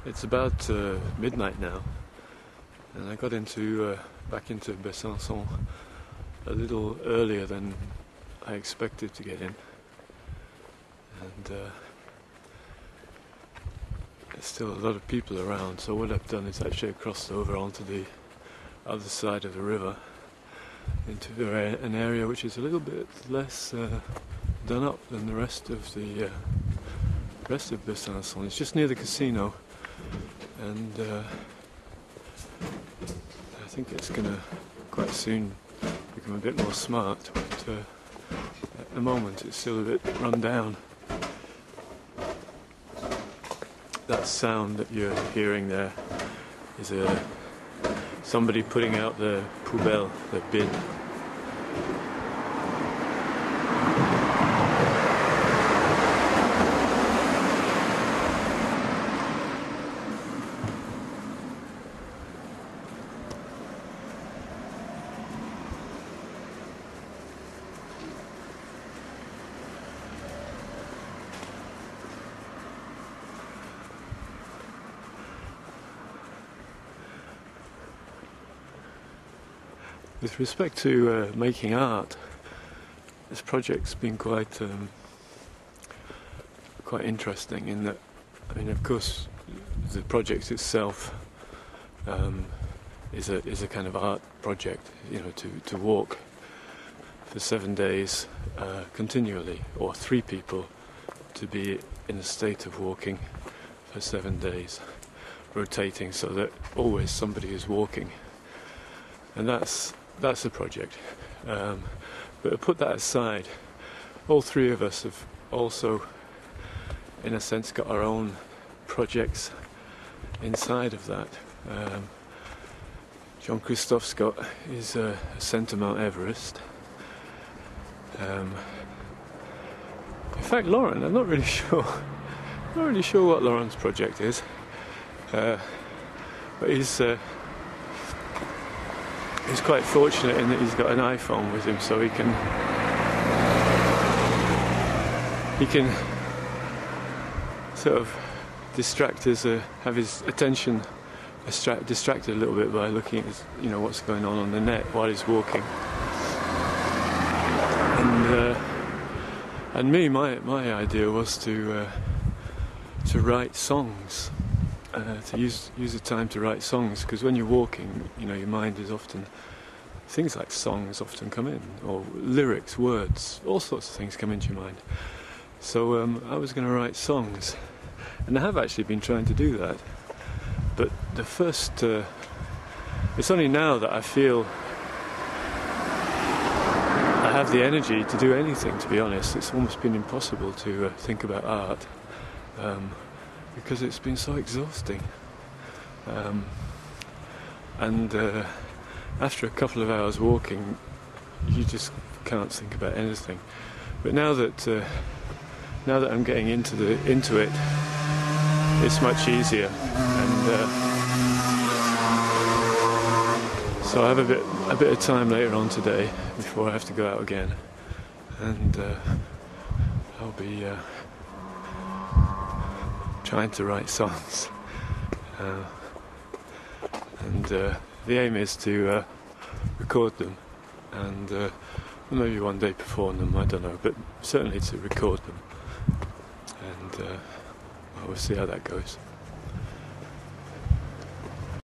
It's about midnight now, and I got back into Besançon a little earlier than I expected to get in, and there's still a lot of people around. So what I've done is actually crossed over onto the other side of the river into an area which is a little bit less done up than the rest of Besançon. It's just near the casino, and I think it's going to quite soon become a bit more smart, but at the moment it's still a bit run down. That sound that you're hearing there is somebody putting out the poubelle, the bin. With respect to making art, this project's been quite interesting in that, I mean, of course, the project itself is a kind of art project, you know, to walk for 7 days continually, or 3 people to be in a state of walking for 7 days, rotating so that always somebody is walking, and that's a project. But put that aside, all 3 of us have also, in a sense, got our own projects inside of that. Jean-Christoph's got his ascent to Mount Everest. In fact, Lauren, I'm not really sure what Lauren's project is, but he's quite fortunate in that he's got an iPhone with him, so he can sort of have his attention distracted a little bit by looking at what's going on the net while he's walking. And me, my idea was to write songs. To use the time to write songs, because when you're walking, your mind is often, things like songs often come in, or lyrics, words, all sorts of things come into your mind. So I was going to write songs, and I have actually been trying to do that. But the first, it's only now that I feel I have the energy to do anything, to be honest. It's almost been impossible to think about art. Because it's been so exhausting, and after a couple of hours walking, you just can't think about anything. But now that I'm getting into it, it's much easier, and so I have a bit of time later on today before I have to go out again, and I'll be trying to write songs, and the aim is to record them, and maybe one day perform them, I don't know, but certainly to record them, and we'll see how that goes.